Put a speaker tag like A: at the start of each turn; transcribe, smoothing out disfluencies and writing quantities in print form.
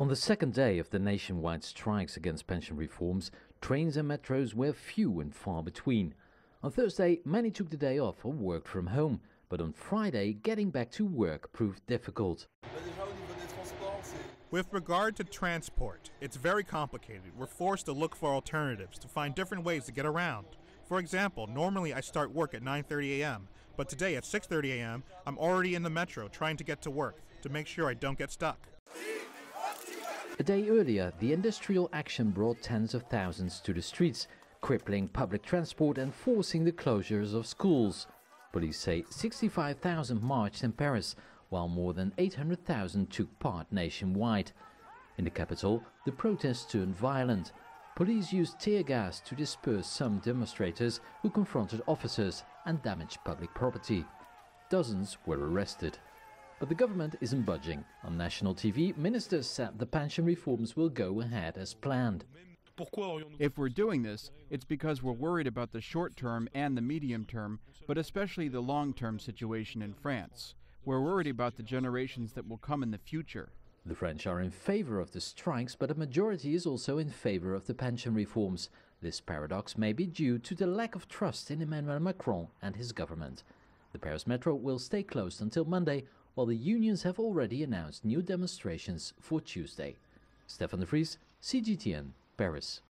A: On the second day of the nationwide strikes against pension reforms, trains and metros were few and far between. On Thursday, many took the day off or worked from home, but on Friday, getting back to work proved difficult.
B: With regard to transport, it's very complicated. We're forced to look for alternatives, to find different ways to get around. For example, normally I start work at 9:30 a.m., but today at 6:30 a.m., I'm already in the metro trying to get to work to make sure I don't get stuck.
A: A day earlier, the industrial action brought tens of thousands to the streets, crippling public transport and forcing the closures of schools. Police say 65,000 marched in Paris, while more than 800,000 took part nationwide. In the capital, the protests turned violent. Police used tear gas to disperse some demonstrators who confronted officers and damaged public property. Dozens were arrested. But the government isn't budging. On national TV, ministers said the pension reforms will go ahead as planned.
C: If we're doing this, it's because we're worried about the short term and the medium term, but especially the long-term situation in France. We're worried about the generations that will come in the future.
A: The French are in favor of the strikes, but a majority is also in favor of the pension reforms. This paradox may be due to the lack of trust in Emmanuel Macron and his government. The Paris metro will stay closed until Monday, while the unions have already announced new demonstrations for Tuesday. Stefan de Vries, CGTN, Paris.